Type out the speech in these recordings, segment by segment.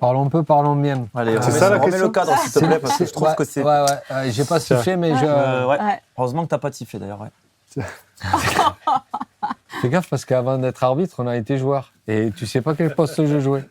Parlons peu, parlons bien. Allez, C'est ça la remets question. le cadre, s'il te plaît, parce que je trouve que c'est... Ouais, j'ai pas sifflé, mais ouais. Heureusement que t'as pas de sifflet, d'ailleurs, ouais. Fais gaffe, parce qu'avant d'être arbitre, on a été joueur. Et tu sais pas quel poste je jouais.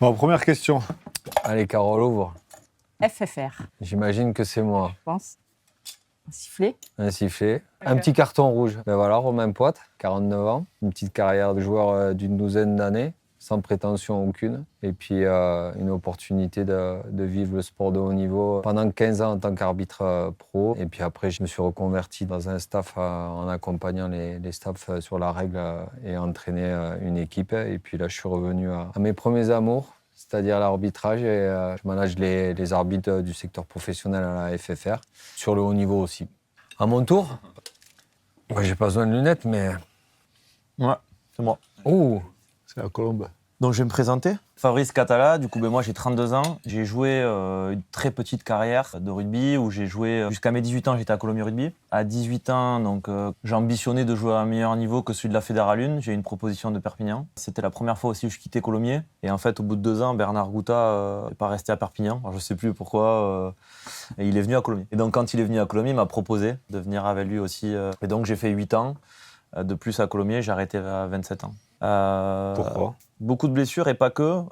Bon, première question. Allez, Carole, ouvre. FFR, J'imagine que c'est moi. je pense. Un sifflet. Un sifflet. Un petit carton rouge. Ben voilà, Romain Poite, 49 ans. Une petite carrière de joueur d'une douzaine d'années, sans prétention aucune. Et puis une opportunité de vivre le sport de haut niveau pendant 15 ans en tant qu'arbitre pro. Et puis après, je me suis reconverti dans un staff en accompagnant les staffs sur la règle et entraîner une équipe. Et puis là, je suis revenu à mes premiers amours, c'est-à-dire l'arbitrage, et je manage les arbitres du secteur professionnel à la FFR, sur le haut niveau aussi. À mon tour, ouais, j'ai pas besoin de lunettes, mais... Ouais, c'est moi. Oh, C'est la colombe. Donc, je vais me présenter. Fabrice Catala, du coup, moi, j'ai 32 ans. J'ai joué une très petite carrière de rugby où j'ai joué jusqu'à mes 18 ans, j'étais à Colomiers Rugby. À 18 ans, donc, j'ai ambitionné de jouer à un meilleur niveau que celui de la Fédérale 1. J'ai eu une proposition de Perpignan. C'était la première fois aussi où je quittais Colomiers. Et en fait, au bout de 2 ans, Bernard Gouta n'est pas resté à Perpignan. Alors, je sais plus pourquoi. Et il est venu à Colomiers. Et donc, quand il est venu à Colomiers, il m'a proposé de venir avec lui aussi. Et donc, j'ai fait 8 ans de plus à Colomiers. J'ai arrêté à 27 ans. Pourquoi ? Beaucoup de blessures et pas que.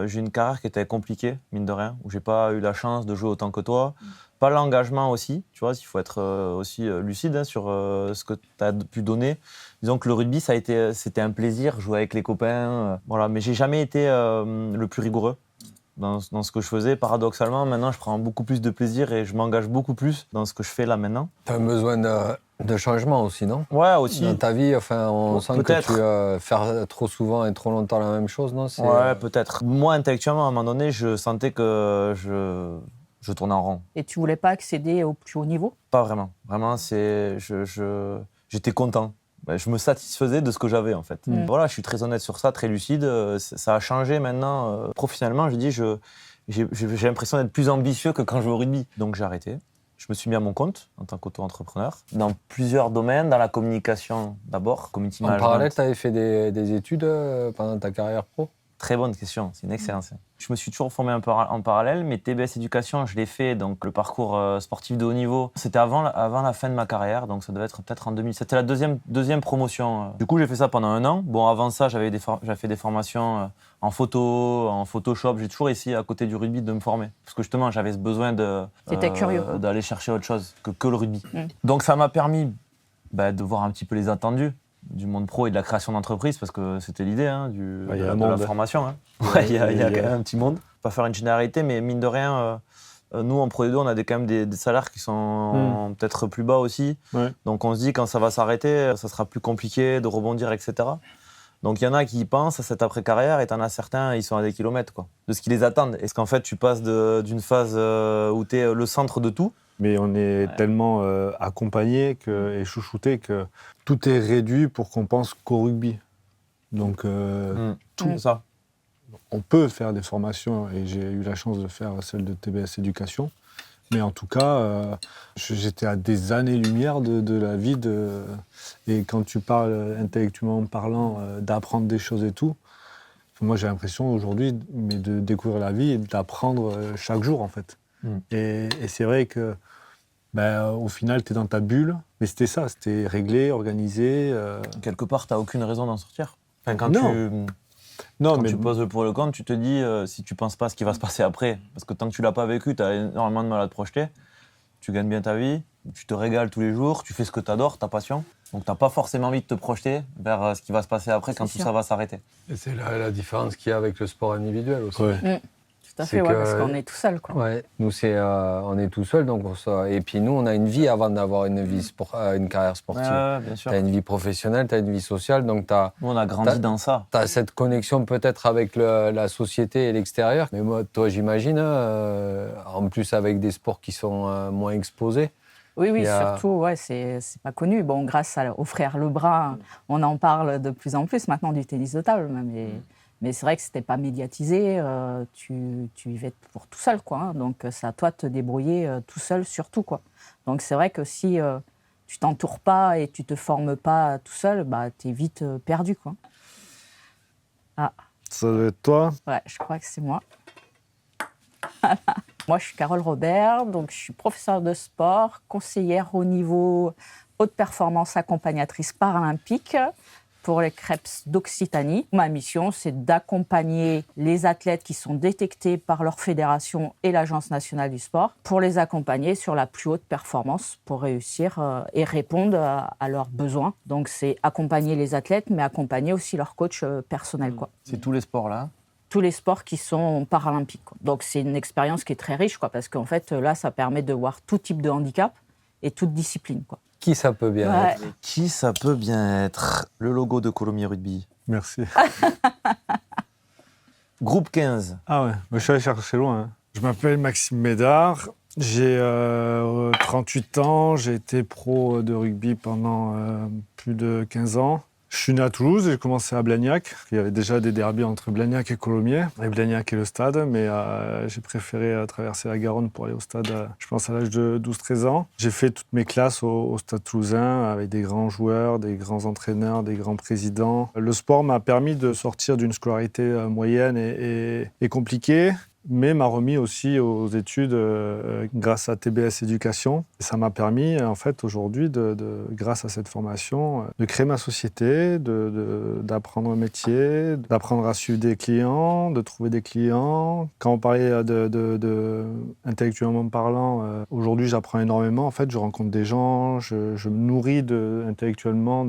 J'ai une carrière qui était compliquée, mine de rien, où j'ai pas eu la chance de jouer autant que toi. Pas l'engagement aussi, tu vois, il faut être aussi lucide sur ce que tu as pu donner. Disons que le rugby, c'était un plaisir, jouer avec les copains, voilà. Mais j'ai jamais été le plus rigoureux dans ce que je faisais. Paradoxalement, maintenant, je prends beaucoup plus de plaisir et je m'engage beaucoup plus dans ce que je fais là maintenant. t'as besoin de changement aussi, non ? Ouais, aussi. Dans ta vie, enfin, on sent Peut-être. que tu faire trop souvent et trop longtemps la même chose, non ? Ouais, peut-être. Moi, intellectuellement, à un moment donné, je sentais que je tournais en rond. Et tu voulais pas accéder au plus haut niveau? Pas vraiment. Vraiment, j'étais content. Je me satisfaisais de ce que j'avais, en fait. Voilà, je suis très honnête sur ça, très lucide. Ça a changé maintenant. Professionnellement, j'ai l'impression d'être plus ambitieux que quand je jouais au rugby. Donc, j'ai arrêté. Je me suis mis à mon compte en tant qu'auto-entrepreneur dans plusieurs domaines, dans la communication d'abord, community En management. parallèle, tu avais fait des études pendant ta carrière pro ? Très bonne question, c'est une excellence. Je me suis toujours formé un peu en parallèle, mais TBS Éducation, je l'ai fait, donc le parcours sportif de haut niveau, c'était avant la fin de ma carrière, donc ça devait être peut-être en 2000. C'était la deuxième promotion. Du coup, j'ai fait ça pendant 1 an. Bon, avant ça, j'avais fait des formations en photo, en Photoshop. J'ai toujours essayé, à côté du rugby, de me former. Parce que justement, j'avais ce besoin T'étais curieux. d'aller chercher autre chose que le rugby. Donc ça m'a permis de voir un petit peu les attendus du monde pro et de la création d'entreprise, parce que c'était l'idée de la formation. Hein. Il y a quand même un petit monde. Pas faire une généralité, mais mine de rien, nous, en Pro D2, on a quand même des salaires qui sont peut-être plus bas aussi. Ouais. Donc on se dit, quand ça va s'arrêter, ça sera plus compliqué de rebondir, etc. Donc il y en a qui y pensent à cette après-carrière, et t'en as certains, ils sont à des kilomètres de ce qui les attendent. Est-ce qu'en fait, tu passes d'une phase où tu es le centre de tout? Mais on est tellement accompagné et chouchouté que tout est réduit pour qu'on pense qu'au rugby. Donc, Tout ça. on peut faire des formations, et j'ai eu la chance de faire celle de TBS Éducation. Mais en tout cas, j'étais à des années-lumière de la vie. Et quand tu parles intellectuellement parlant, d'apprendre des choses et tout, moi j'ai l'impression aujourd'hui de découvrir la vie et d'apprendre chaque jour, en fait. Et c'est vrai que au final, tu es dans ta bulle, mais c'était ça, c'était réglé, organisé. Quelque part, tu n'as aucune raison d'en sortir. Enfin, quand tu poses le pour et le contre, tu te dis, si tu ne penses pas à ce qui va se passer après, parce que tant que tu ne l'as pas vécu, tu as énormément de mal à te projeter, tu gagnes bien ta vie, tu te régales tous les jours, tu fais ce que tu adores, ta passion, donc tu n'as pas forcément envie de te projeter vers ce qui va se passer après quand tout ça va s'arrêter. Et c'est la différence qu'il y a avec le sport individuel aussi. Ouais. Tout à fait, parce qu'on est tout seul, quoi. Ouais, nous on est tout seul, donc et puis nous on a une vie avant d'avoir une carrière sportive. Bien sûr. T'as une vie professionnelle, t'as une vie sociale, donc Nous, on a grandi dans ça. T'as cette connexion peut-être avec la société et l'extérieur. Mais moi, toi, j'imagine, en plus avec des sports qui sont moins exposés. Oui, surtout, c'est pas connu. Bon, grâce aux frères Lebrun, on en parle de plus en plus maintenant du tennis de table. Mais c'est vrai que c'était pas médiatisé. Tu vivais pour tout seul, quoi. Hein. Donc, c'est à toi de te débrouiller tout seul, surtout, quoi. Donc, c'est vrai que si tu t'entoures pas et tu te formes pas tout seul, tu es vite perdu, quoi. Ah. Ça doit être toi? Ouais, je crois que c'est moi. Moi, je suis Carole Robert, donc je suis professeure de sport, conseillère au niveau haute performance accompagnatrice paralympique pour les CREPS d'Occitanie. Ma mission, c'est d'accompagner les athlètes qui sont détectés par leur fédération et l'Agence nationale du sport pour les accompagner sur la plus haute performance pour réussir et répondre à leurs besoins. Donc, c'est accompagner les athlètes, mais accompagner aussi leur coach personnel, quoi. C'est tous les sports là? Tous les sports qui sont paralympiques, quoi. Donc, c'est une expérience qui est très riche, quoi, parce qu'en fait, là, ça permet de voir tout type de handicap et toute discipline, quoi. Qui ça peut bien être? Qui ça peut bien être? Le logo de Colomiers Rugby. Merci. Groupe 15. Ah ouais, je suis allé chercher loin. Hein. Je m'appelle Maxime Médard, j'ai 38 ans, j'ai été pro de rugby pendant plus de 15 ans. Je suis né à Toulouse et j'ai commencé à Blagnac. Il y avait déjà des derbies entre Blagnac et Colomiers, et Blagnac et le stade, mais j'ai préféré traverser la Garonne pour aller au stade, je pense à l'âge de 12-13 ans. J'ai fait toutes mes classes au stade toulousain avec des grands joueurs, des grands entraîneurs, des grands présidents. Le sport m'a permis de sortir d'une scolarité moyenne et compliquée, mais m'a remis aussi aux études grâce à TBS Éducation. Et ça m'a permis, en fait, aujourd'hui, grâce à cette formation, de créer ma société, d'apprendre un métier, d'apprendre à suivre des clients, de trouver des clients. Quand on parlait intellectuellement parlant, aujourd'hui, j'apprends énormément. En fait, je rencontre des gens, je me nourris intellectuellement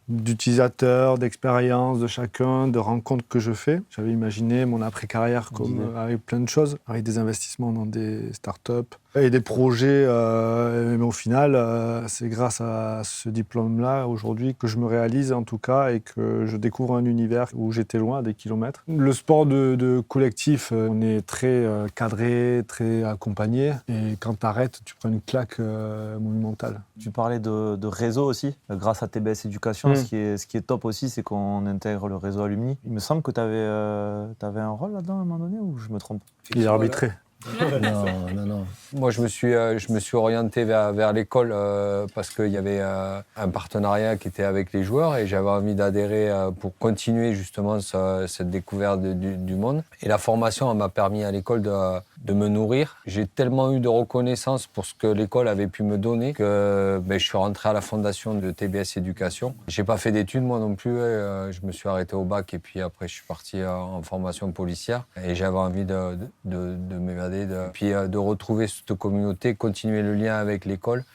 d'utilisateurs, d'expériences de chacun, de rencontres que je fais. J'avais imaginé mon après-carrière comme avec plein de choses, avec des investissements dans des startups et des projets. Mais au final, c'est grâce à ce diplôme-là, aujourd'hui, que je me réalise en tout cas et que je découvre un univers où j'étais loin, à des kilomètres. Le sport de collectif, on est très cadré, très accompagné. Et quand tu arrêtes, tu prends une claque monumentale. Tu parlais de réseau aussi, grâce à TBS Éducation. Ce qui est top aussi, c'est qu'on intègre le réseau Alumni. Il me semble que tu avais un rôle là-dedans à un moment donné, ou je me trompe? Il est arbitré. Non. Moi, je me suis orienté vers l'école parce qu'il y avait un partenariat qui était avec les joueurs et j'avais envie d'adhérer pour continuer justement cette découverte du monde. Et la formation elle m'a permis à l'école de me nourrir. J'ai tellement eu de reconnaissance pour ce que l'école avait pu me donner que je suis rentré à la fondation de TBS Éducation. J'ai pas fait d'études moi non plus. Je me suis arrêté au bac et puis après je suis parti en formation policière et j'avais envie de m'évader. Puis de retrouver cette communauté, continuer le lien avec l'école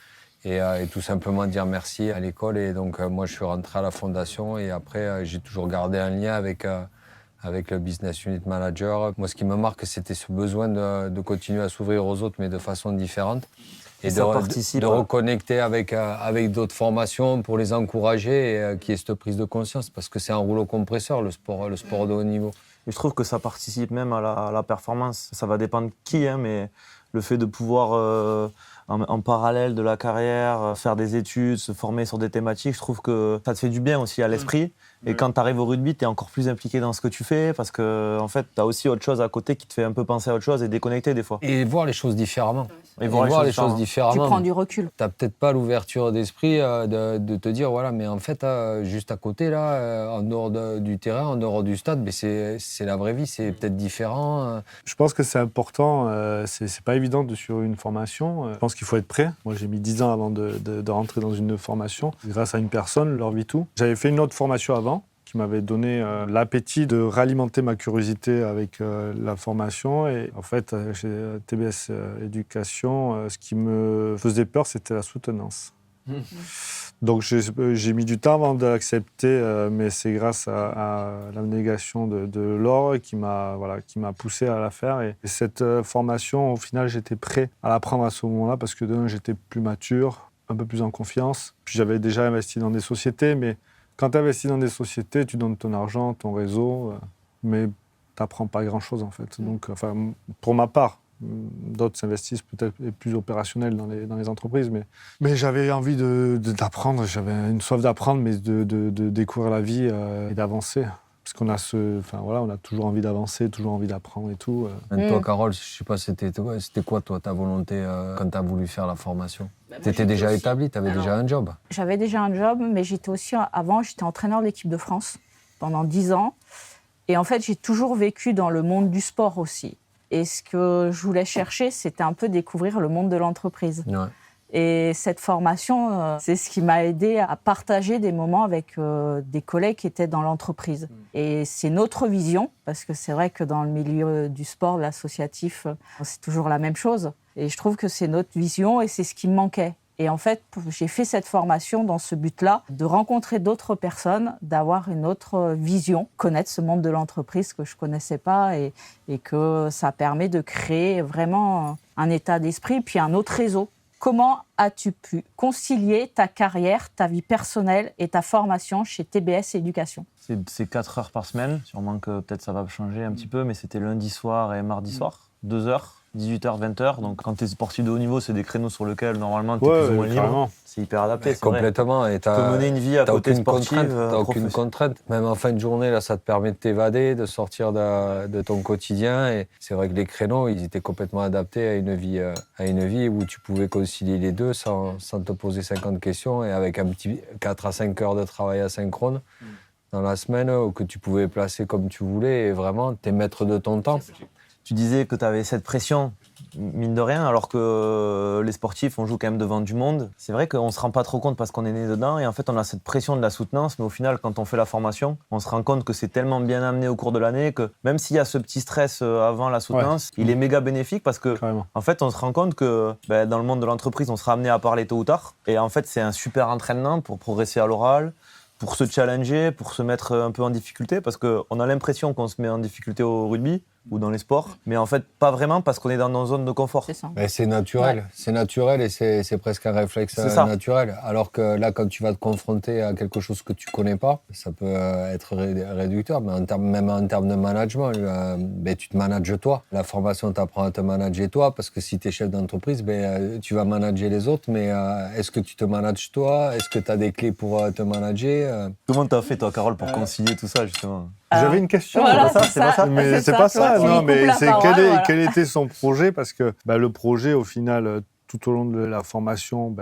et tout simplement dire merci à l'école. Et donc moi je suis rentré à la fondation et après j'ai toujours gardé un lien avec le business unit manager. Moi ce qui me marque c'était ce besoin de continuer à s'ouvrir aux autres mais de façon différente. Et de reconnecter avec d'autres formations pour les encourager et qu'il y ait cette prise de conscience parce que c'est un rouleau compresseur le sport de haut niveau. Et je trouve que ça participe même à la performance. Ça va dépendre de qui, mais le fait de pouvoir, en parallèle de la carrière, faire des études, se former sur des thématiques, je trouve que ça te fait du bien aussi à l'esprit. Et quand tu arrives au rugby, tu es encore plus impliqué dans ce que tu fais parce que en fait, tu as aussi autre chose à côté qui te fait un peu penser à autre chose et déconnecter des fois. Et voir les choses différemment. Et voir les choses différemment. Tu prends du recul. Tu n'as peut-être pas l'ouverture d'esprit de te dire, voilà, mais en fait, juste à côté, là, en dehors du terrain, en dehors du stade, mais c'est la vraie vie, c'est peut-être différent. Je pense que c'est important, c'est pas évident de suivre une formation. Je pense qu'il faut être prêt. Moi, j'ai mis 10 ans avant de rentrer dans une formation. Grâce à une personne, leur vie tout. J'avais fait une autre formation avant, qui m'avait donné l'appétit de réalimenter ma curiosité avec la formation. Et en fait, chez TBS Éducation, ce qui me faisait peur, c'était la soutenance. Donc j'ai mis du temps avant de l'accepter, mais c'est grâce à l'abnégation de Laure qui m'a poussé à la faire. Et cette formation, au final, j'étais prêt à la prendre à ce moment-là parce que d'un, j'étais plus mature, un peu plus en confiance. Puis j'avais déjà investi dans des sociétés, mais quand tu investis dans des sociétés, tu donnes ton argent, ton réseau, mais tu n'apprends pas grand-chose en fait. Donc, pour ma part, D'autres s'investissent peut-être plus opérationnels dans les entreprises. Mais j'avais envie d'apprendre, j'avais une soif d'apprendre, mais de découvrir la vie et d'avancer. Parce qu'on a on a toujours envie d'avancer, toujours envie d'apprendre et tout. Toi, Carole, je sais pas, c'était quoi, toi, ta volonté quand tu as voulu faire la formation? Tu étais déjà établie, tu avais déjà un job? J'avais déjà un job, mais j'étais entraîneur de l'équipe de France pendant 10 ans. Et en fait, j'ai toujours vécu dans le monde du sport aussi. Et ce que je voulais chercher, c'était un peu découvrir le monde de l'entreprise. Ouais. Et cette formation, c'est ce qui m'a aidé à partager des moments avec des collègues qui étaient dans l'entreprise. Et c'est notre vision, parce que c'est vrai que dans le milieu du sport, de l'associatif, c'est toujours la même chose. Et je trouve que c'est notre vision et c'est ce qui me manquait. Et en fait, j'ai fait cette formation dans ce but-là, de rencontrer d'autres personnes, d'avoir une autre vision, connaître ce monde de l'entreprise que je ne connaissais pas et que ça permet de créer vraiment un état d'esprit, puis un autre réseau. Comment as-tu pu concilier ta carrière, ta vie personnelle et ta formation chez TBS Éducation? C'est 4 heures par semaine, sûrement que peut-être ça va changer un petit peu, mais c'était lundi soir et mardi soir, 2 heures. 18h, 20h. Donc, quand tu es sportif de haut niveau, c'est des créneaux sur lesquels, normalement, tu es plus ou moins libre. C'est hyper adapté, c'est complètement. vrai. Et tu peux mener une vie à côté sportive. Tu n'as aucune contrainte. Même en fin de journée, là, ça te permet de t'évader, de sortir de ton quotidien. Et c'est vrai que les créneaux, ils étaient complètement adaptés à une vie où tu pouvais concilier les deux sans te poser 50 questions et avec un petit 4 à 5 heures de travail asynchrone dans la semaine que tu pouvais placer comme tu voulais et vraiment t'es maître de ton temps. Tu disais que tu avais cette pression, mine de rien, alors que les sportifs, on joue quand même devant du monde. C'est vrai qu'on ne se rend pas trop compte parce qu'on est né dedans et en fait, on a cette pression de la soutenance, mais au final, quand on fait la formation, on se rend compte que c'est tellement bien amené au cours de l'année que même s'il y a ce petit stress avant la soutenance, il est méga bénéfique parce que, en fait, on se rend compte que dans le monde de l'entreprise, on sera amené à parler tôt ou tard. Et en fait, c'est un super entraînement pour progresser à l'oral, pour se challenger, pour se mettre un peu en difficulté, parce qu'on a l'impression qu'on se met en difficulté au rugby ou dans les sports, mais en fait pas vraiment parce qu'on est dans nos zones de confort. C'est ça. Mais c'est naturel, c'est naturel et c'est presque un réflexe naturel. Alors que là, quand tu vas te confronter à quelque chose que tu connais pas, ça peut être réducteur, mais même en termes de management, tu te manages toi. La formation t'apprend à te manager toi, parce que si tu es chef d'entreprise, tu vas manager les autres, mais est-ce que tu te manages toi? Est-ce que tu as des clés pour te manager? Comment t'as fait toi, Carole, pour concilier tout ça justement? J'avais une question. Voilà, c'est pas ça. Mais c'est pas ça. Non, mais c'est quel était son projet? Parce que le projet, au final, tout au long de la formation,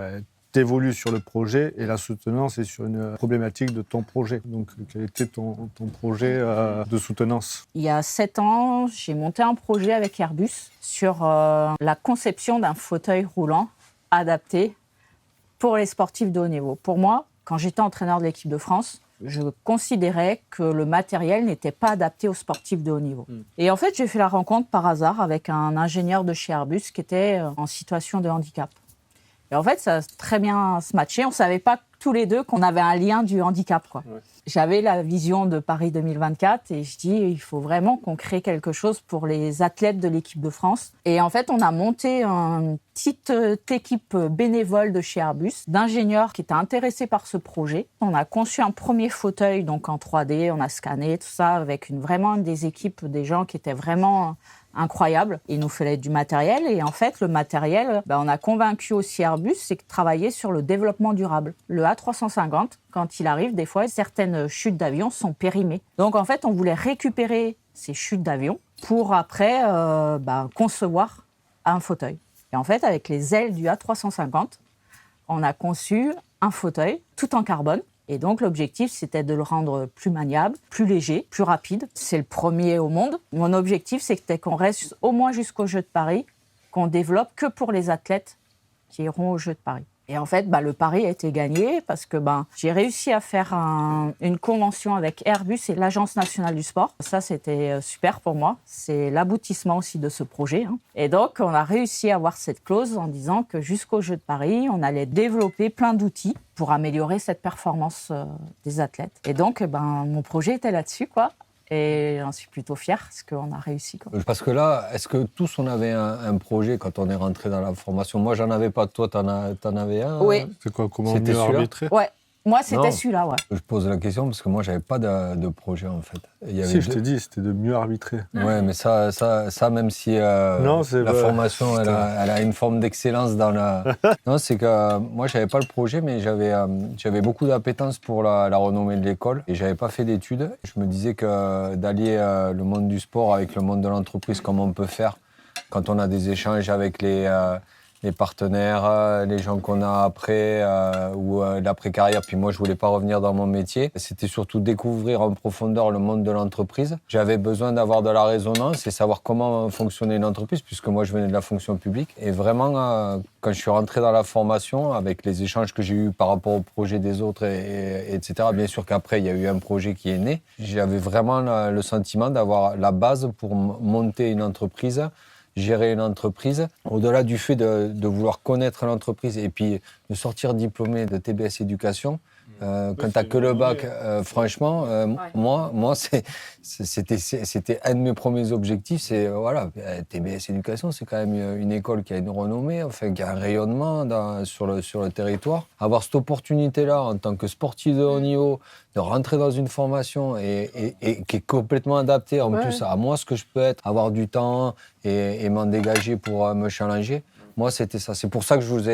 t'évolues sur le projet et la soutenance est sur une problématique de ton projet. Donc, quel était ton projet de soutenance? Il y a 7 ans, j'ai monté un projet avec Airbus sur la conception d'un fauteuil roulant adapté pour les sportifs de haut niveau. Pour moi, quand j'étais entraîneur de l'équipe de France, je considérais que le matériel n'était pas adapté aux sportifs de haut niveau. Et en fait, j'ai fait la rencontre par hasard avec un ingénieur de chez Airbus qui était en situation de handicap. Et en fait, ça a très bien se matché. On ne savait pas tous les deux qu'on avait un lien du handicap, quoi. Ouais. J'avais la vision de Paris 2024 et je dis il faut vraiment qu'on crée quelque chose pour les athlètes de l'équipe de France. Et en fait, on a monté une petite équipe bénévole de chez Airbus, d'ingénieurs qui étaient intéressés par ce projet. On a conçu un premier fauteuil donc en 3D, on a scanné tout ça avec vraiment des équipes, des gens qui étaient vraiment incroyable. Il nous fallait du matériel et en fait, le matériel, on a convaincu aussi Airbus, c'est de travailler sur le développement durable. Le A350, quand il arrive, des fois, certaines chutes d'avion sont périmées. Donc en fait, on voulait récupérer ces chutes d'avion pour après concevoir un fauteuil. Et en fait, avec les ailes du A350, on a conçu un fauteuil tout en carbone. Et donc, l'objectif, c'était de le rendre plus maniable, plus léger, plus rapide. C'est le premier au monde. Mon objectif, c'était qu'on reste au moins jusqu'aux Jeux de Paris, qu'on développe que pour les athlètes qui iront aux Jeux de Paris. Et en fait, le pari a été gagné parce que j'ai réussi à faire une convention avec Airbus et l'Agence nationale du sport. Ça, c'était super pour moi. C'est l'aboutissement aussi de ce projet. Et donc, on a réussi à avoir cette clause en disant que jusqu'aux Jeux de Paris, on allait développer plein d'outils pour améliorer cette performance des athlètes. Et donc, mon projet était là-dessus, quoi. Et j'en suis plutôt fière parce qu'on a réussi, quoi. Parce que là, est-ce que tous on avait un projet quand on est rentré dans la formation? Moi, j'en avais pas. Toi, t'en avais un? Oui. C'est quoi? Comment mieux arbitrer? Ouais. Moi, c'était Non. celui-là, ouais. Je pose la question parce que moi, j'avais pas de projet en fait. Il y avait Si, je t'ai dit, c'était de mieux arbitrer. Ouais, mais ça même si Non, c'est la pas- formation, elle a une forme d'excellence dans la. Non, c'est que moi, j'avais pas le projet, mais j'avais beaucoup d'appétence pour la renommée de l'école et j'avais pas fait d'études. Je me disais que d'allier le monde du sport avec le monde de l'entreprise, comme on peut faire quand on a des échanges avec les partenaires, les gens qu'on a après ou l'après-carrière. Puis moi, je voulais pas revenir dans mon métier. C'était surtout découvrir en profondeur le monde de l'entreprise. J'avais besoin d'avoir de la résonance et savoir comment fonctionnait une entreprise, puisque moi, je venais de la fonction publique. Et vraiment, quand je suis rentré dans la formation, avec les échanges que j'ai eus par rapport au projet des autres, etc., bien sûr qu'après, il y a eu un projet qui est né. J'avais vraiment le sentiment d'avoir la base pour monter une entreprise, gérer une entreprise, au-delà du fait de vouloir connaître l'entreprise et puis de sortir diplômé de TBS Éducation. Quand tu n'as que le bac, franchement, moi c'était un de mes premiers objectifs. C'est voilà, TBS Éducation, c'est quand même une école qui a une renommée, enfin, qui a un rayonnement sur le territoire. Avoir cette opportunité-là en tant que sportif de haut niveau, de rentrer dans une formation et qui est complètement adaptée en plus à moi, ce que je peux être, avoir du temps et m'en dégager pour me challenger. Moi, c'était ça. C'est pour ça que je vous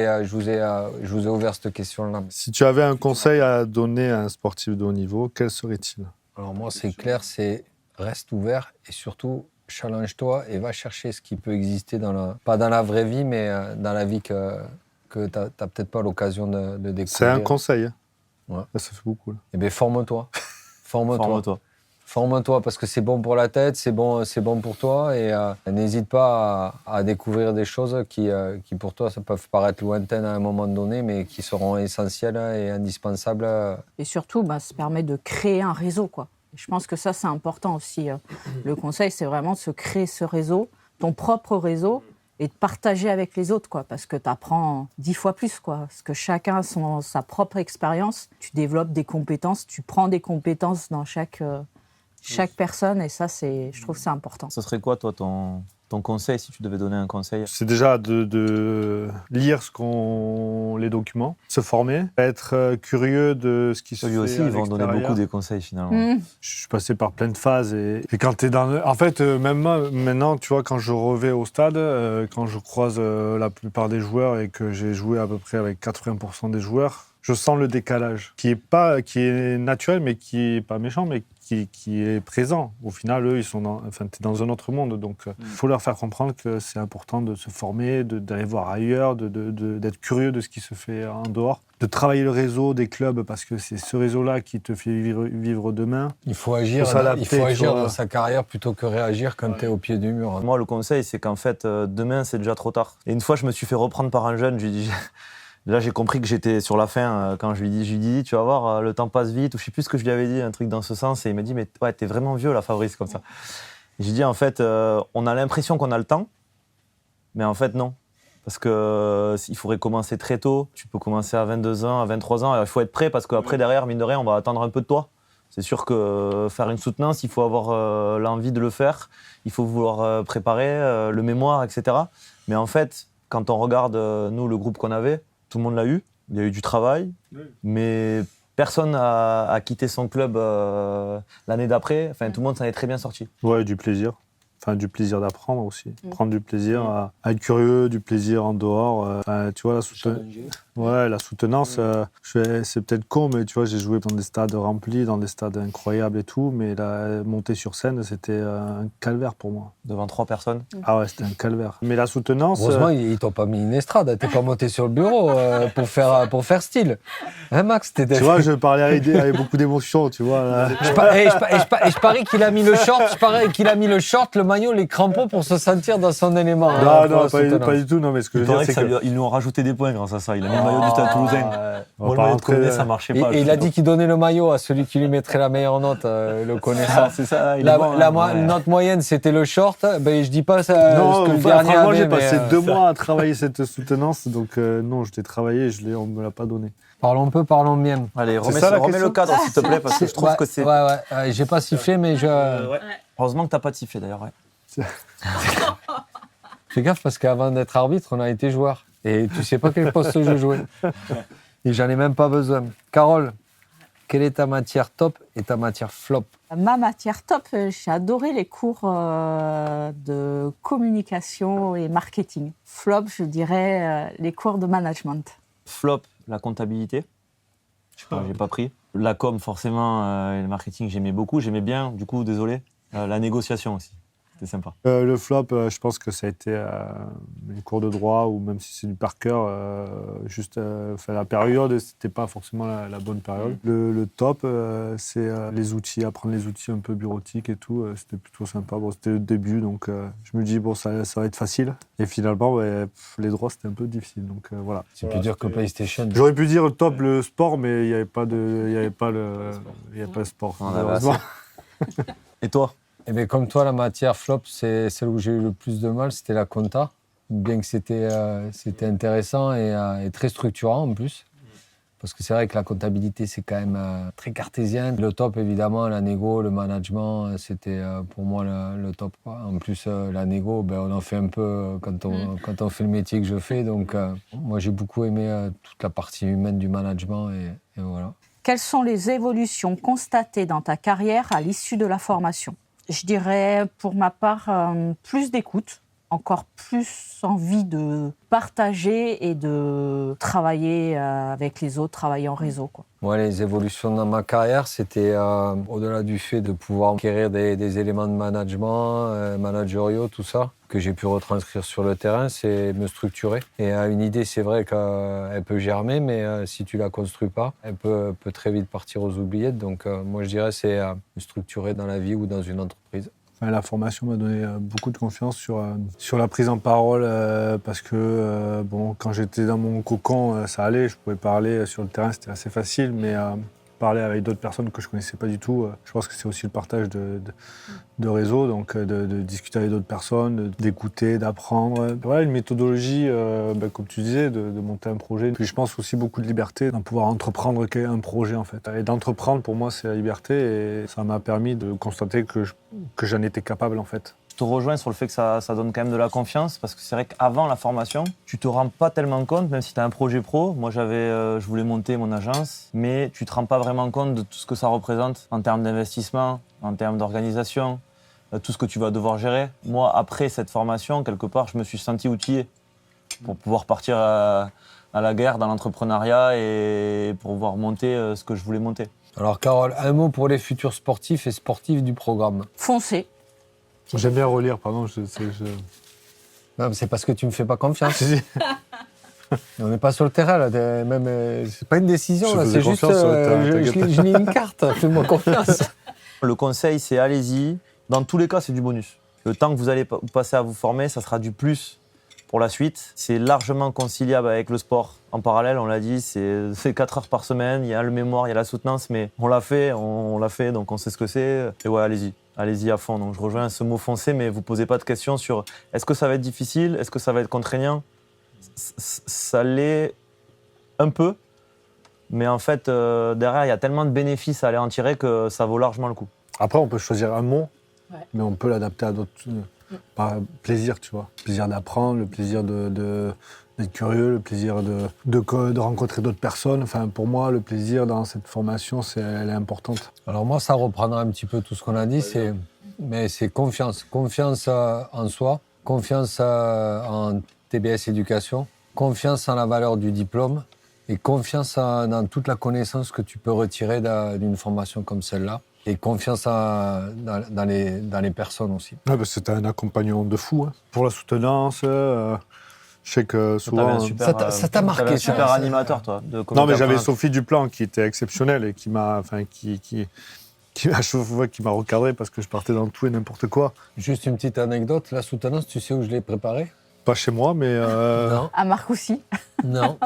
ai ouvert cette question-là. Si tu avais un conseil à donner à un sportif de haut niveau, quel serait-il? Alors moi, c'est clair, c'est reste ouvert et surtout challenge-toi et va chercher ce qui peut exister pas dans la vraie vie, mais dans la vie que tu n'as peut-être pas l'occasion de découvrir. C'est un conseil. Hein. Ouais. Ça fait beaucoup. Là. Eh bien, forme-toi. Forme-toi. Forme-toi parce que c'est bon pour la tête, c'est bon pour toi et n'hésite pas à découvrir des choses qui pour toi ça peuvent paraître lointaines à un moment donné mais qui seront essentielles et indispensables. Et surtout, ça permet de créer un réseau, quoi. Et je pense que ça, c'est important aussi. Le conseil, c'est vraiment de se créer ce réseau, ton propre réseau, et de partager avec les autres, quoi, parce que tu apprends 10 fois plus, quoi. Parce que chacun a sa propre expérience, tu développes des compétences, tu prends des compétences dans chaque personne, et ça, je trouve que c'est important. Ce serait quoi, toi, ton conseil, si tu devais donner un conseil? C'est déjà de lire les documents, se former, être curieux de ce qui se fait Lui aussi, à ils vont donner l'extérieur. beaucoup des conseils, finalement. Je suis passé par plein de phases et quand tu es en fait, même moi, maintenant, tu vois, quand je reviens au stade, quand je croise la plupart des joueurs et que j'ai joué à peu près avec 80% des joueurs, je sens le décalage qui est naturel, mais qui est pas méchant, mais qui est présent. Au final, eux, t'es dans un autre monde, donc il faut leur faire comprendre que c'est important de se former, d'aller voir ailleurs, d'être curieux de ce qui se fait en dehors, de travailler le réseau des clubs, parce que c'est ce réseau-là qui te fait vivre demain. Il faut agir, dans sa carrière plutôt que réagir quand tu es au pied du mur. Moi, le conseil, c'est qu'en fait, demain, c'est déjà trop tard. Et une fois, je me suis fait reprendre par un jeune, je lui ai dit... Là, j'ai compris que j'étais sur la fin quand je lui dis, tu vas voir, le temps passe vite, ou je sais plus ce que je lui avais dit, un truc dans ce sens, et il m'a dit, mais ouais, t'es vraiment vieux là, Fabrice, comme ça. Et j'ai dit, en fait, on a l'impression qu'on a le temps, mais en fait, non. Parce qu'il faudrait commencer très tôt, tu peux commencer à 22 ans, à 23 ans, il faut être prêt, parce qu'après, derrière, mine de rien, on va attendre un peu de toi. C'est sûr que faire une soutenance, il faut avoir l'envie de le faire, il faut vouloir préparer le mémoire, etc. Mais en fait, quand on regarde, nous, le groupe qu'on avait, tout le monde l'a eu, il y a eu du travail, mais personne n'a quitté son club l'année d'après. Enfin, tout le monde s'en est très bien sorti. Ouais, du plaisir. Enfin, du plaisir d'apprendre aussi. Prendre du plaisir à être curieux, du plaisir en dehors. Tu vois, la soutenance, c'est peut-être con, mais tu vois, j'ai joué dans des stades remplis, dans des stades incroyables et tout, mais la montée sur scène, c'était un calvaire pour moi. Devant 3 personnes. Ah ouais, c'était un calvaire. Mais la soutenance... Heureusement, ils t'ont pas mis une estrade, t'es pas monté sur le bureau pour faire style. Hein, Max, tu vois, je parlais avec beaucoup d'émotion, tu vois. Là. Je parie qu'il a mis le short, le maillot, les crampons pour se sentir dans son élément. Non, pas du tout. Non, mais ce que je veux dire, c'est que... Ils nous ont rajouté des points grâce à ça. Il a mis le maillot du Stade Toulousain. On va rentrer, ça marchait pas. Et il a dit qu'il donnait le maillot à celui qui lui mettrait la meilleure note, le connaissant. C'est ça, note moyenne, c'était le short. Ben, je dis pas ça. Non, ce que le dernier avait, j'ai mais, passé 2 mois à travailler cette soutenance, donc non, je l'ai travaillé, on me l'a pas donné. Parlons peu, parlons bien. Allez, remets le cadre, s'il te plaît, parce que je trouve que c'est... Ouais, j'ai pas sifflé, mais Heureusement que t'as pas de sifflet, d'ailleurs, ouais. Fais gaffe, parce qu'avant d'être arbitre, on a été joueur. Et tu sais pas quel poste je jouais. Et j'en ai même pas besoin. Carole, quelle est ta matière top et ta matière flop? Ma matière top, j'ai adoré les cours de communication et marketing. Flop, je dirais les cours de management. Flop, la comptabilité. Je sais pas, j'ai pas pris. La com, forcément, et le marketing, j'aimais beaucoup. J'aimais bien, du coup, désolé. La négociation aussi. C'était sympa. Le flop, je pense que ça a été les cours de droit, ou même si c'est du par cœur, la période, c'était pas forcément la bonne période. Le top, c'est les outils, apprendre les outils un peu bureautiques et tout, c'était plutôt sympa. Bon, c'était le début, donc je me dis, bon, ça va être facile. Et finalement, les droits, c'était un peu difficile, donc voilà. C'est plus dur que PlayStation. J'aurais pu dire top le sport, mais il n'y avait pas le sport. On en avait malheureusement. assez. Et toi? Eh bien, comme toi, la matière flop, c'est celle où j'ai eu le plus de mal, c'était la compta. Bien que c'était intéressant et très structurant en plus. Parce que c'est vrai que la comptabilité, c'est quand même très cartésien. Le top, évidemment, la négo, le management, c'était pour moi le top, quoi. En plus, la négo, on en fait un peu quand on fait le métier que je fais. Donc, moi, j'ai beaucoup aimé toute la partie humaine du management et voilà. Quelles sont les évolutions constatées dans ta carrière à l'issue de la formation? Je dirais, pour ma part, plus d'écoute, encore plus envie de partager et de travailler avec les autres, travailler en réseau, quoi. Moi, les évolutions dans ma carrière, c'était au-delà du fait de pouvoir acquérir des éléments de management, managériaux, tout ça, que j'ai pu retranscrire sur le terrain, c'est me structurer. Et une idée, c'est vrai qu'elle peut germer, mais si tu la construis pas, elle peut très vite partir aux oubliettes. Donc moi, je dirais c'est me structurer dans la vie ou dans une entreprise. La formation m'a donné beaucoup de confiance sur la prise en parole parce que quand j'étais dans mon cocon, ça allait, je pouvais parler sur le terrain, c'était assez facile, mais parler avec d'autres personnes que je ne connaissais pas du tout, je pense que c'est aussi le partage de réseau, donc de discuter avec d'autres personnes, d'écouter, d'apprendre. Voilà, une méthodologie, comme tu disais, de monter un projet. Puis je pense aussi beaucoup de liberté dans pouvoir entreprendre un projet en fait. Et d'entreprendre, pour moi, c'est la liberté et ça m'a permis de constater que j'en étais capable en fait. Je te rejoins sur le fait que ça donne quand même de la confiance, parce que c'est vrai qu'avant la formation, tu te rends pas tellement compte, même si tu as un projet pro. Moi, je voulais monter mon agence, mais tu te rends pas vraiment compte de tout ce que ça représente en termes d'investissement, en termes d'organisation, tout ce que tu vas devoir gérer. Moi, après cette formation, quelque part, je me suis senti outillé pour pouvoir partir à la guerre dans l'entrepreneuriat et pour pouvoir monter ce que je voulais monter. Alors Carole, un mot pour les futurs sportifs et sportifs du programme. Foncez. J'aime bien relire, pardon. Non, mais c'est parce que tu me fais pas confiance. On n'est pas sur le terrain, là. C'est pas une décision, Je là. faisais C'est juste. confiance, Je lis une carte. Fais-moi confiance. Le conseil, c'est allez-y. Dans tous les cas, c'est du bonus. Le temps que vous allez passer à vous former, ça sera du plus pour la suite. C'est largement conciliable avec le sport. En parallèle, on l'a dit, c'est 4 heures par semaine. Il y a le mémoire, il y a la soutenance, mais on l'a fait, donc on sait ce que c'est. Et ouais, allez-y. Allez-y à fond. Donc je rejoins ce mot foncé, mais vous posez pas de questions sur est-ce que ça va être difficile, est-ce que ça va être contraignant. Ça l'est un peu, mais en fait, derrière, il y a tellement de bénéfices à aller en tirer que ça vaut largement le coup. Après, on peut choisir un mot, Ouais. mais on peut l'adapter à d'autres. Par plaisir, tu vois. Le plaisir d'apprendre, le plaisir d'être curieux, le plaisir de rencontrer d'autres personnes. Enfin, pour moi, le plaisir dans cette formation, elle est importante. Alors moi, ça reprendra un petit peu tout ce qu'on a dit. C'est confiance. Confiance en soi, confiance en TBS Éducation, confiance en la valeur du diplôme et confiance dans toute la connaissance que tu peux retirer d'une formation comme celle-là. Et confiance dans les personnes aussi. Ouais, c'était un accompagnement de fou. Hein. Pour la soutenance, je sais que souvent... Ça t'a marqué, T'avais un ça. super animateur, toi. Non, mais j'avais Sophie Duplan qui était exceptionnelle et qui m'a à chaque fois qui m'a recadré parce que je partais dans tout et n'importe quoi. Juste une petite anecdote, la soutenance, tu sais où je l'ai préparée? Pas chez moi, mais... Non. À Marcoussis. Non.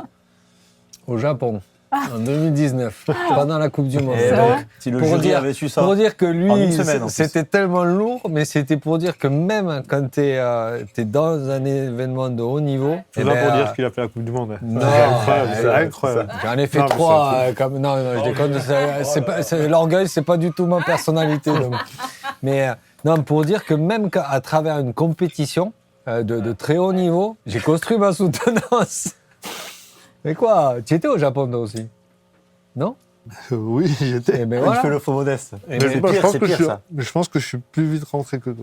Au Japon. En 2019, pendant la Coupe du Monde. Et vrai. donc, si le jury avait su ça. Pour dire que En lui, une semaine, en plus. c'était tellement lourd, mais c'était pour dire que même quand tu es dans un événement de haut niveau... C'est là pour dire qu'il a fait la Coupe du Monde. Non, c'est incroyable, c'est incroyable. J'en ai fait Non, mais 3. Non, je déconne. L'orgueil, c'est pas du tout ma personnalité. Donc. Mais non, pour dire que même à travers une compétition de très haut niveau, j'ai construit ma soutenance. Mais quoi? Tu étais au Japon, toi aussi? Non? Oui, j'étais. Et ben Il voilà. fait le faux modeste. Et Mais ben, c'est Moi, je pire, pense c'est que pire, ça. mais je pense que je suis plus vite rentré que.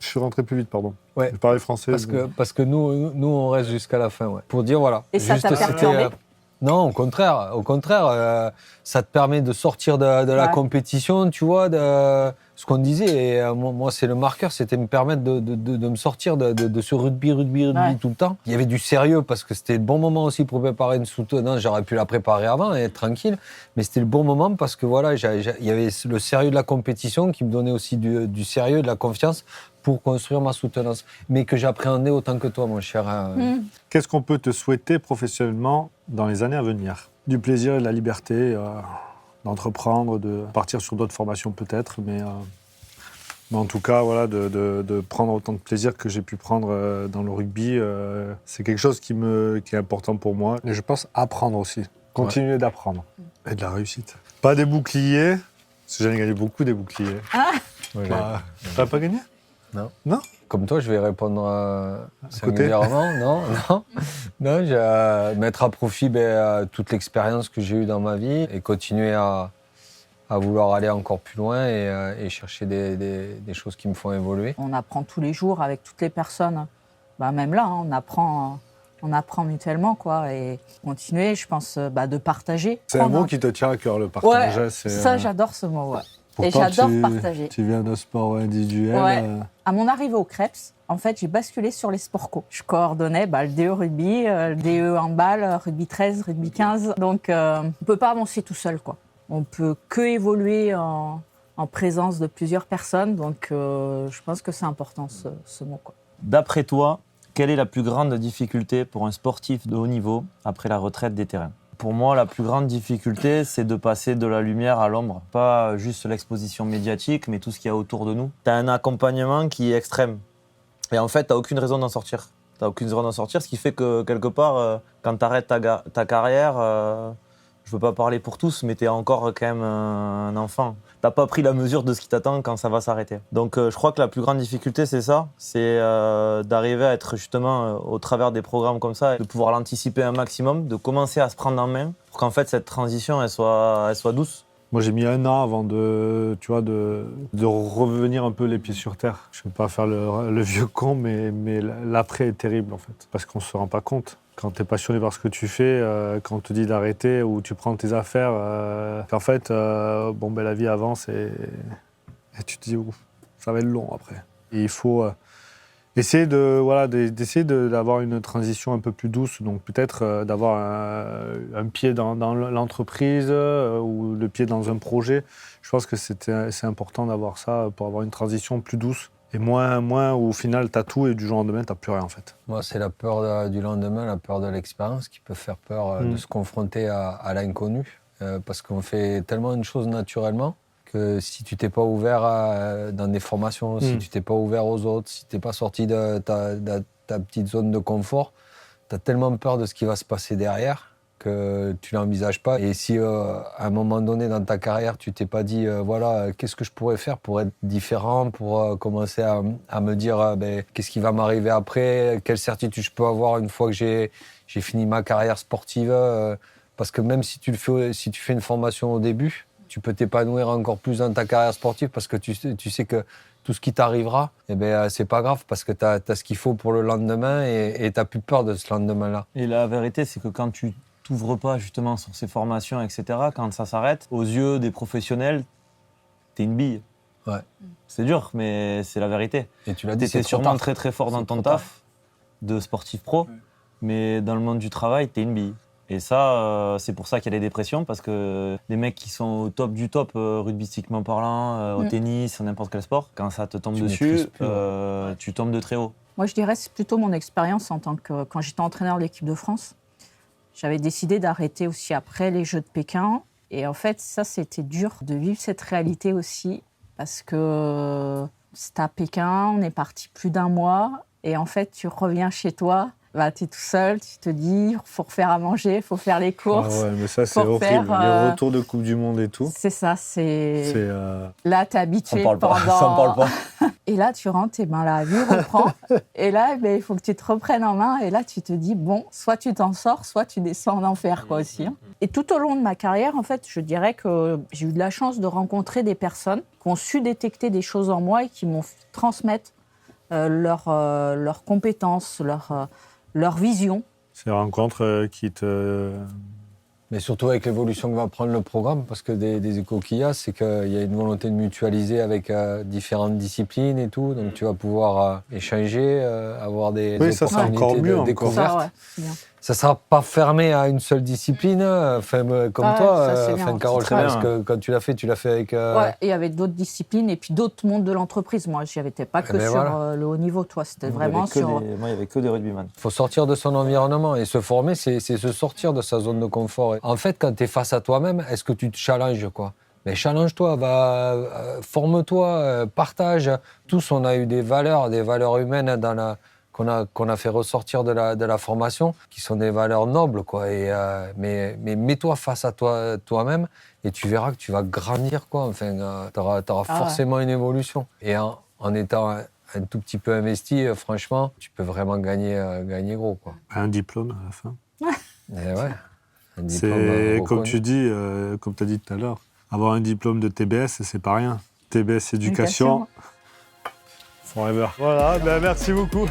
Je suis rentré plus vite, pardon. Ouais. Je parlais français. Parce que nous, on reste jusqu'à la fin. Ouais. Pour dire, voilà. Et ça t'a c'était, perturbé non, au contraire. Ça te permet de sortir de la Ouais. compétition, tu vois, de ce qu'on disait. Et moi, c'est le marqueur, c'était me permettre de me sortir de ce rugby Ouais. tout le temps. Il y avait du sérieux parce que c'était le bon moment aussi pour préparer une soutenance. J'aurais pu la préparer avant et être tranquille. Mais c'était le bon moment parce que voilà, il y avait le sérieux de la compétition qui me donnait aussi du sérieux, de la confiance pour construire ma soutenance. Mais que j'appréhendais autant que toi, mon cher. Qu'est-ce qu'on peut te souhaiter professionnellement dans les années à venir? Du plaisir et de la liberté d'entreprendre, de partir sur d'autres formations peut-être, mais en tout cas, voilà, de prendre autant de plaisir que j'ai pu prendre dans le rugby. C'est quelque chose qui est important pour moi. Et je pense apprendre aussi. Continuer d'apprendre. Et de la réussite. Pas des boucliers, parce que j'en ai gagné beaucoup des boucliers. Ouais, T'as pas gagné? Non. Non? Comme toi, je vais répondre côté. singulièrement. Non, mettre à profit toute l'expérience que j'ai eue dans ma vie et continuer à vouloir aller encore plus loin et chercher des choses qui me font évoluer. On apprend tous les jours avec toutes les personnes. Bah, même là, hein, on apprend mutuellement, quoi. Et continuer, je pense, de partager. C'est un Prendre mot qui te tient à cœur, le partage. Ouais, c'est, ça, j'adore ce mot, ouais. Et pourtant, j'adore partager. Tu viens d'un sport individuel. Ouais. À mon arrivée au Krebs, en fait, j'ai basculé sur les sports co. Je coordonnais le DE rugby, le DE handball, rugby 13, rugby 15. Donc, on ne peut pas avancer tout seul, quoi. On peut que évoluer en présence de plusieurs personnes. Donc, je pense que c'est important, ce mot, quoi. D'après toi, quelle est la plus grande difficulté pour un sportif de haut niveau après la retraite des terrains? Pour moi, la plus grande difficulté, c'est de passer de la lumière à l'ombre. Pas juste l'exposition médiatique, mais tout ce qu'il y a autour de nous. Tu as un accompagnement qui est extrême. Et en fait, tu n'as aucune raison d'en sortir. Tu n'as aucune raison d'en sortir, ce qui fait que, quelque part, quand tu arrêtes ta carrière, je ne veux pas parler pour tous, mais tu es encore quand même un enfant. Tu n'as pas pris la mesure de ce qui t'attend quand ça va s'arrêter. Donc, je crois que la plus grande difficulté, c'est ça. C'est d'arriver à être justement au travers des programmes comme ça, de pouvoir l'anticiper un maximum, de commencer à se prendre en main pour qu'en fait, cette transition, elle soit douce. Moi, j'ai mis 1 an avant de revenir un peu les pieds sur terre. Je ne veux pas faire le vieux con, mais l'après est terrible, en fait. Parce qu'on ne se rend pas compte. Quand tu es passionné par ce que tu fais, quand on te dit d'arrêter ou tu prends tes affaires, qu'en fait, la vie avance et tu te dis, ouf, ça va être long après. Et il faut essayer d'avoir une transition un peu plus douce. Donc peut-être d'avoir un pied dans l'entreprise ou le pied dans un projet. Je pense que c'est important d'avoir ça pour avoir une transition plus douce. Et moins où au final, tu as tout et du jour au lendemain, tu n'as plus rien en fait. Moi, c'est la peur du lendemain, la peur de l'expérience qui peut faire peur de se confronter à l'inconnu. Parce qu'on fait tellement de choses naturellement que si tu t'es pas ouvert dans des formations, si tu t'es pas ouvert aux autres, si tu n'es pas sorti de ta petite zone de confort, tu as tellement peur de ce qui va se passer derrière que tu l'envisages pas. Et si à un moment donné dans ta carrière, tu t'es pas dit qu'est-ce que je pourrais faire pour être différent, pour commencer à me dire qu'est-ce qui va m'arriver après, quelle certitude je peux avoir une fois que j'ai fini ma carrière sportive, parce que même si tu fais une formation au début, tu peux t'épanouir encore plus dans ta carrière sportive parce que tu sais que tout ce qui t'arrivera, c'est pas grave parce que tu as ce qu'il faut pour le lendemain et tu n'as plus peur de ce lendemain-là. Et la vérité, c'est que quand tu t'ouvres pas justement sur ces formations, etc., quand ça s'arrête, aux yeux des professionnels, t'es une bille. Ouais. C'est dur, mais c'est la vérité. Et tu l'as dit, T'étais c'est trop sûrement tard. très très fort dans C'est ton trop taf de sportif pro, mais dans le monde du travail, t'es une bille. Et ça, c'est pour ça qu'il y a les dépressions, parce que les mecs qui sont au top du top, rugbystiquement parlant, au tennis, n'importe quel sport, quand ça te tombe dessus, tu tombes de très haut. Moi, je dirais que c'est plutôt mon expérience quand j'étais entraîneur de l'équipe de France. J'avais décidé d'arrêter aussi après les Jeux de Pékin. Et en fait, ça, c'était dur de vivre cette réalité aussi. Parce que c'était à Pékin, on est parti plus d'1 mois. Et en fait, tu reviens chez toi, tu es tout seul, tu te dis, il faut refaire à manger, il faut faire les courses. Ah ouais, mais ça, c'est Pour horrible. faire, Les retours de Coupe du Monde et tout. C'est ça, C'est Là, t'es habitué Ça me parle pas. Et là, tu rentres, et ben la vie reprend. Et là, ben, il faut que tu te reprennes en main. Et là, tu te dis, bon, soit tu t'en sors, soit tu descends en enfer, quoi, aussi. Hein. Et tout au long de ma carrière, en fait, je dirais que j'ai eu de la chance de rencontrer des personnes qui ont su détecter des choses en moi et qui m'ont transmettre leurs compétences, leur vision. Ces rencontres qui te... Mais surtout avec l'évolution que va prendre le programme, parce que des échos qu'il y a, c'est qu'il y a une volonté de mutualiser avec différentes disciplines et tout. Donc tu vas pouvoir échanger, avoir des ça, c'est opportunités encore mieux, de encore. découverte. Ça, ouais, c'est bien. Ça ne sera pas fermé à une seule discipline, comme Ah, toi, ça, c'est bien. Carole, C'est très parce bien. que quand tu l'as fait avec... Ouais, et avec d'autres disciplines et puis d'autres mondes de l'entreprise. Moi, j'y étais pas que ben sur voilà. le haut niveau, toi. C'était Il y vraiment avait que sur... Moi, il n'y avait que des rugbyman. Il faut sortir de son environnement et se former, c'est se sortir de sa zone de confort. En fait, quand tu es face à toi-même, est-ce que tu te challenges, quoi? Mais challenge-toi, forme-toi, partage. Tous, on a eu des valeurs humaines qu'on a fait ressortir de la formation, qui sont des valeurs nobles, quoi. Mais mets-toi face à toi-même et tu verras que tu vas grandir, quoi. Enfin, t'auras forcément une évolution. Et en étant un tout petit peu investi, franchement, tu peux vraiment gagner gros, quoi. Un diplôme à la fin. Et ouais, un diplôme C'est comme reconnu. tu dis, comme tu as dit tout à l'heure, avoir un diplôme de TBS, c'est pas rien. TBS Éducation, forever. Voilà, ben merci beaucoup.